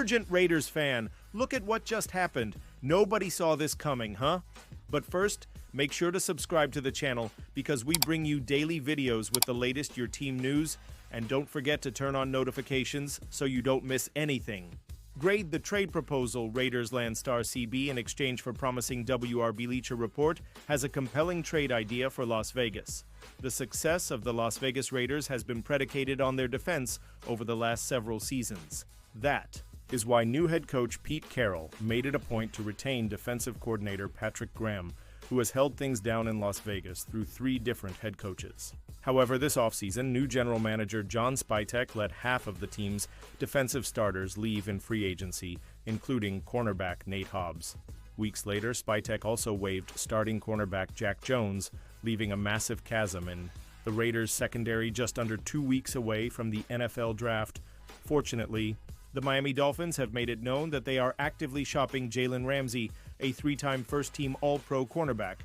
Urgent Raiders fan, look at what just happened. Nobody saw this coming, huh? But first, make sure to subscribe to the channel because we bring you daily videos with the latest your team news, and don't forget to turn on notifications so you don't miss anything. Grade the trade proposal Raiders land star CB in exchange for promising WR Bleacher Report has a compelling trade idea for Las Vegas. The success of the Las Vegas Raiders has been predicated on their defense over the last several seasons. That is why new head coach Pete Carroll made it a point to retain defensive coordinator Patrick Graham, who has held things down in Las Vegas through 3 different head coaches. However, this offseason, new general manager John Spytek let half of the team's defensive starters leave in free agency, including cornerback Nate Hobbs. Weeks later, Spytek also waived starting cornerback Jack Jones, leaving a massive chasm in the Raiders' secondary just under 2 weeks away from the NFL draft. Fortunately, the Miami Dolphins have made it known that they are actively shopping Jalen Ramsey, a 3-time first-team All-Pro cornerback.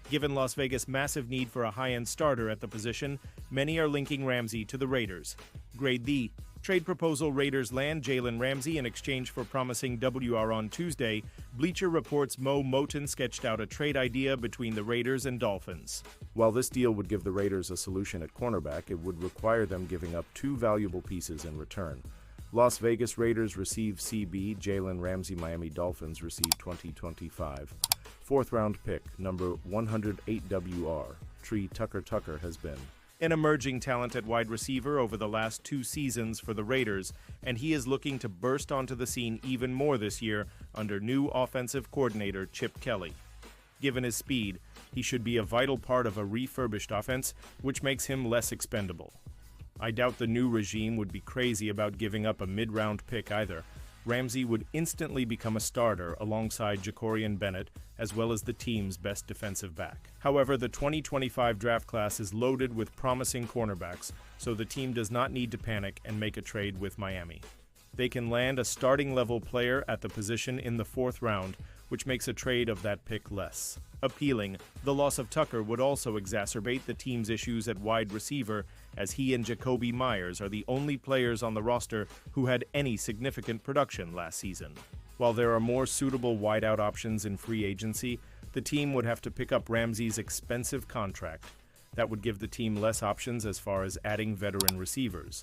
Given Las Vegas' massive need for a high-end starter at the position, many are linking Ramsey to the Raiders. Grade the trade proposal Raiders land Jalen Ramsey in exchange for promising WR on Tuesday. Bleacher Report's Mo Moton sketched out a trade idea between the Raiders and Dolphins. While this deal would give the Raiders a solution at cornerback, it would require them giving up 2 valuable pieces in return. Las Vegas Raiders receive CB, Jalen Ramsey. Miami Dolphins receive 2025 4th-round pick, number 108 WR. Tree Tucker has been an emerging talent at wide receiver over the last 2 seasons for the Raiders, and he is looking to burst onto the scene even more this year under new offensive coordinator Chip Kelly. Given his speed, he should be a vital part of a refurbished offense, which makes him less expendable. I doubt the new regime would be crazy about giving up a mid-round pick either. Ramsey would instantly become a starter alongside Jacorian Bennett, as well as the team's best defensive back. However, the 2025 draft class is loaded with promising cornerbacks, so the team does not need to panic and make a trade with Miami. They can land a starting-level player at the position in the 4th round, which makes a trade of that pick less appealing. The loss of Tucker would also exacerbate the team's issues at wide receiver, as he and Jakobi Meyers are the only players on the roster who had any significant production last season. While there are more suitable wideout options in free agency, the team would have to pick up Ramsey's expensive contract. That would give the team less options as far as adding veteran receivers,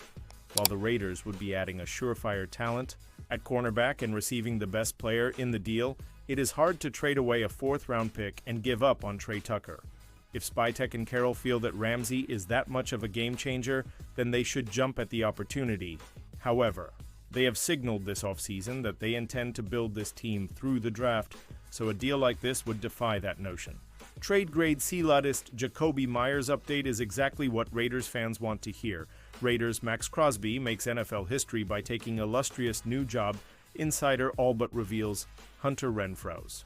while the Raiders would be adding a surefire talent at cornerback and receiving the best player in the deal. It is hard to trade away a 4th-round pick and give up on Trey Tucker. If Spytek and Carroll feel that Ramsey is that much of a game changer, then they should jump at the opportunity. However, they have signaled this offseason that they intend to build this team through the draft, so a deal like this would defy that notion. Trade grade C-Lotist Jakobi Meyers update is exactly what Raiders fans want to hear. Raiders' Max Crosby makes NFL history by taking illustrious new job. Insider all but reveals Hunter Renfro's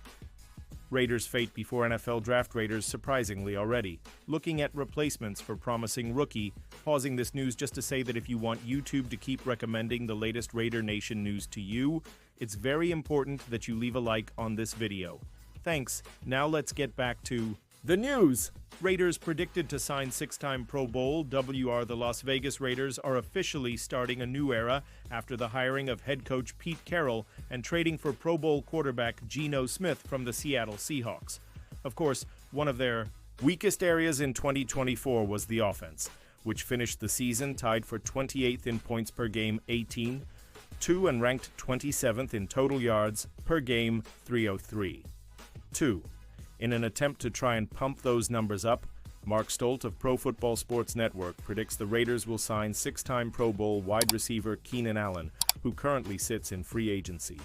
Raiders' fate before NFL draft. Raiders surprisingly already looking at replacements for promising rookie. Pausing this news just to say that if you want YouTube to keep recommending the latest Raider Nation news to you, it's very important that you leave a like on this video. Thanks. Now let's get back to the news. Raiders predicted to sign 6-time Pro Bowl WR. The Las Vegas Raiders are officially starting a new era after the hiring of head coach Pete Carroll and trading for Pro Bowl quarterback Geno Smith from the Seattle Seahawks. Of course, one of their weakest areas in 2024 was the offense, which finished the season tied for 28th in points per game, 18, 2, and ranked 27th in total yards per game, 303. 2. In an attempt to try and pump those numbers up, Mark Stolt of Pro Football Sports Network predicts the Raiders will sign 6-time Pro Bowl wide receiver Keenan Allen, who currently sits in free agency.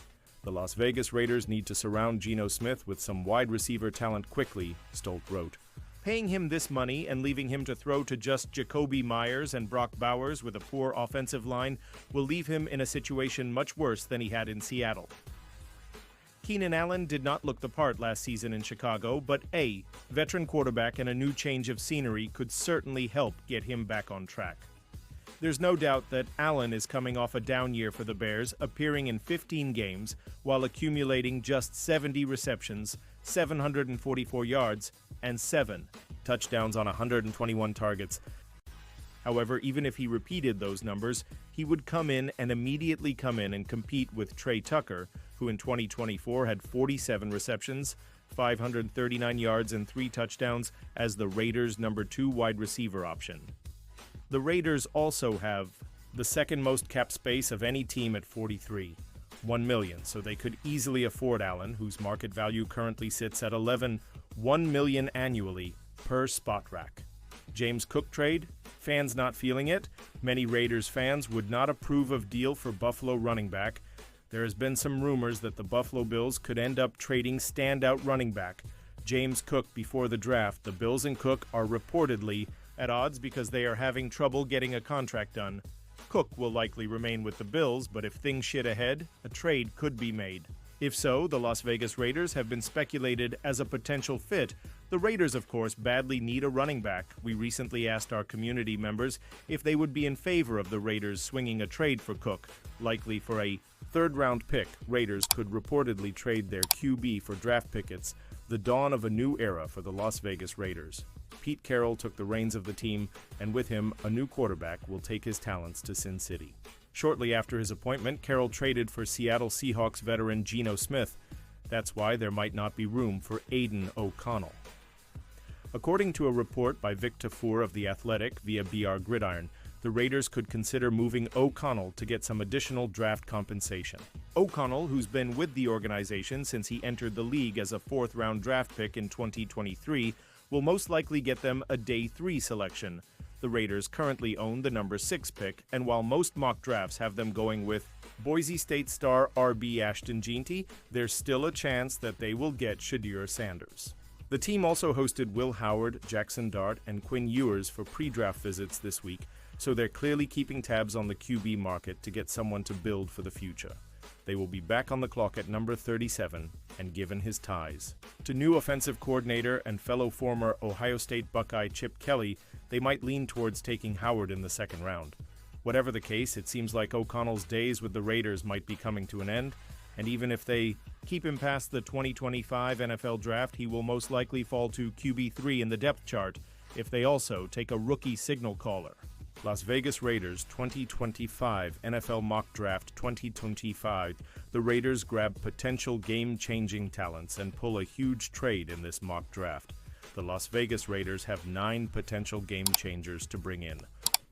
The Las Vegas Raiders need to surround Geno Smith with some wide receiver talent quickly, Stolt wrote. Paying him this money and leaving him to throw to just Jakobi Meyers and Brock Bowers with a poor offensive line will leave him in a situation much worse than he had in Seattle. Keenan Allen did not look the part last season in Chicago, but a veteran quarterback and a new change of scenery could certainly help get him back on track. There's no doubt that Allen is coming off a down year for the Bears, appearing in 15 games while accumulating just 70 receptions, 744 yards, and 7 touchdowns on 121 targets. However, even if he repeated those numbers, he would immediately come in and compete with Trey Tucker, who in 2024 had 47 receptions, 539 yards, and 3 touchdowns as the Raiders' number 2 wide receiver option. The Raiders also have the second most cap space of any team at 43, $1 million, so they could easily afford Allen, whose market value currently sits at $1 million annually per spot rack. James Cook trade? Fans not feeling it. Many Raiders fans would not approve of deal for Buffalo running back. There has been some rumors that the Buffalo Bills could end up trading standout running back James Cook before the draft. The Bills and Cook are reportedly at odds because they are having trouble getting a contract done. Cook will likely remain with the Bills, but if things shit ahead, a trade could be made. If so, the Las Vegas Raiders have been speculated as a potential fit. The Raiders, of course, badly need a running back. We recently asked our community members if they would be in favor of the Raiders swinging a trade for Cook, likely for a third-round pick. Raiders could reportedly trade their QB for draft pickets, the dawn of a new era for the Las Vegas Raiders. Pete Carroll took the reins of the team, and with him, a new quarterback will take his talents to Sin City. Shortly after his appointment, Carroll traded for Seattle Seahawks veteran Geno Smith. That's why there might not be room for Aiden O'Connell. According to a report by Vic Tafur of The Athletic via BR Gridiron, the Raiders could consider moving O'Connell to get some additional draft compensation. O'Connell, who's been with the organization since he entered the league as a fourth-round draft pick in 2023, will most likely get them a Day 3 selection. The Raiders currently own the number 6 pick, and while most mock drafts have them going with Boise State star RB Ashton Jeanty, there's still a chance that they will get Shadir Sanders. The team also hosted Will Howard, Jackson Dart, and Quinn Ewers for pre-draft visits this week, so they're clearly keeping tabs on the QB market to get someone to build for the future. They will be back on the clock at number 37 and given his ties to new offensive coordinator and fellow former Ohio State Buckeye Chip Kelly, they might lean towards taking Howard in the second round. Whatever the case, it seems like O'Connell's days with the Raiders might be coming to an end, and even if they keep him past the 2025 NFL Draft, he will most likely fall to QB3 in the depth chart if they also take a rookie signal caller. Las Vegas Raiders 2025 NFL Mock Draft 2025. The Raiders grab potential game-changing talents and pull a huge trade in this mock draft. The Las Vegas Raiders have 9 potential game-changers to bring in,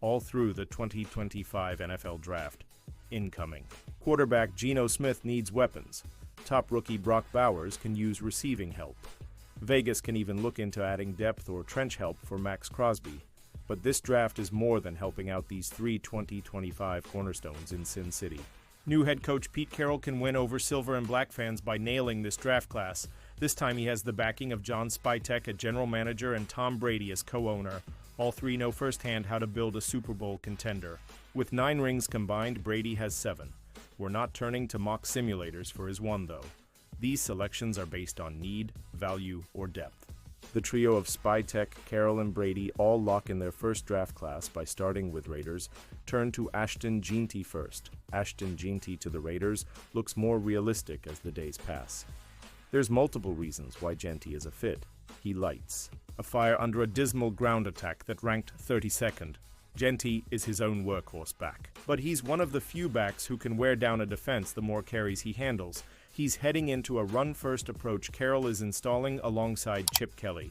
all through the 2025 NFL Draft. Incoming. Quarterback Geno Smith needs weapons. Top rookie Brock Bowers can use receiving help. Vegas can even look into adding depth or trench help for Max Crosby. But this draft is more than helping out these 3 2025 cornerstones in Sin City. New head coach Pete Carroll can win over silver and black fans by nailing this draft class. This time he has the backing of John Spytek as general manager and Tom Brady as co-owner. All 3 know firsthand how to build a Super Bowl contender. With 9 rings combined, Brady has 7. We're not turning to mock simulators for his 1, though. These selections are based on need, value, or depth. The trio of Spytek, Carroll, and Brady all lock in their first draft class by starting with Raiders. Turn to Ashton Jeanty first. Ashton Jeanty to the Raiders looks more realistic as the days pass. There's multiple reasons why Jeanty is a fit. He lights. A fire under a dismal ground attack that ranked 32nd. Jeanty is his own workhorse back. But he's one of the few backs who can wear down a defense the more carries he handles. He's heading into a run-first approach Carroll is installing alongside Chip Kelly.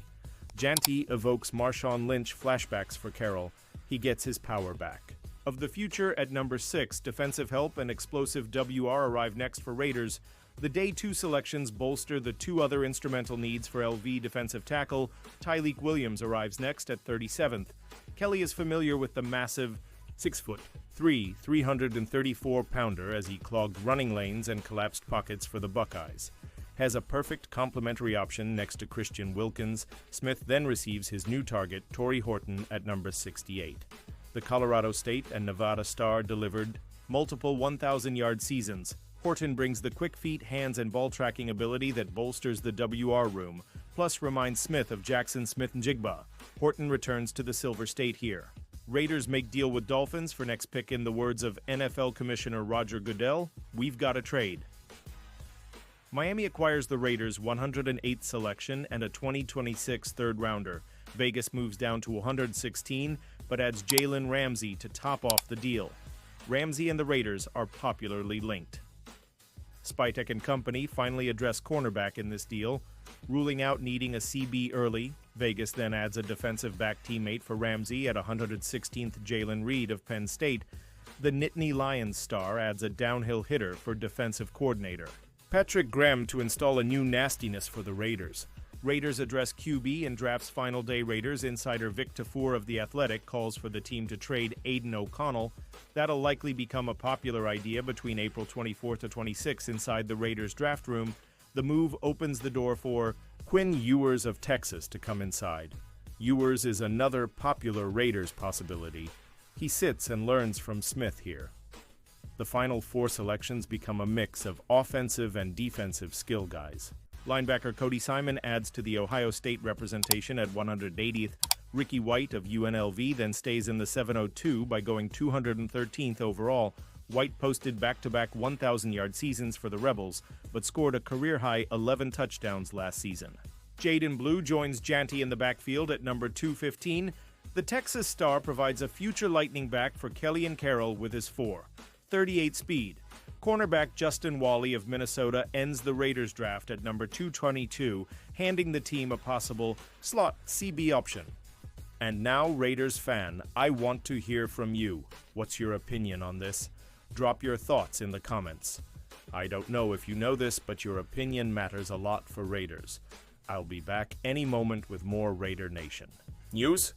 Jeanty evokes Marshawn Lynch flashbacks for Carroll. He gets his power back. Of the future at number 6, defensive help and explosive WR arrive next for Raiders. The Day 2 selections bolster the 2 other instrumental needs for LV defensive tackle. Tyleik Williams arrives next at 37th. Kelly is familiar with the massive 6'3", 334-pounder as he clogged running lanes and collapsed pockets for the Buckeyes. Has a perfect complementary option next to Christian Wilkins. Smith then receives his new target, Torrey Horton, at number 68. The Colorado State and Nevada star delivered multiple 1,000-yard seasons. Horton brings the quick feet, hands, and ball-tracking ability that bolsters the WR room, plus reminds Smith of Jackson Smith-Njigba. Horton returns to the Silver State here. Raiders make deal with Dolphins for next pick. In the words of NFL Commissioner Roger Goodell, we've got a trade. Miami acquires the Raiders' 108th selection and a 2026 third-rounder. Vegas moves down to 116. but adds Jalen Ramsey to top off the deal. Ramsey and the Raiders are popularly linked. Spytek and Company finally address cornerback in this deal, ruling out needing a CB early. Vegas then adds a defensive back teammate for Ramsey at 116th Jalen Reed of Penn State. The Nittany Lions star adds a downhill hitter for defensive coordinator. Patrick Graham to install a new nastiness for the Raiders. Raiders address QB in draft's final day. Raiders insider Vic Tafur of The Athletic calls for the team to trade Aiden O'Connell. That'll likely become a popular idea between April 24 to 26 inside the Raiders draft room. The move opens the door for Quinn Ewers of Texas to come inside. Ewers is another popular Raiders possibility. He sits and learns from Smith here. The final four selections become a mix of offensive and defensive skill guys. Linebacker Cody Simon adds to the Ohio State representation at 180th. Ricky White of UNLV then stays in the 702 by going 213th overall. White posted back-to-back 1,000-yard seasons for the Rebels, but scored a career-high 11 touchdowns last season. Jaden Blue joins Janty in the backfield at number 215. The Texas star provides a future lightning back for Kelly and Carroll with his 4.38 speed. Cornerback Justin Wally of Minnesota ends the Raiders draft at number 222, handing the team a possible slot CB option. And now, Raiders fan, I want to hear from you. What's your opinion on this? Drop your thoughts in the comments. I don't know if you know this, but your opinion matters a lot for Raiders. I'll be back any moment with more Raider Nation news.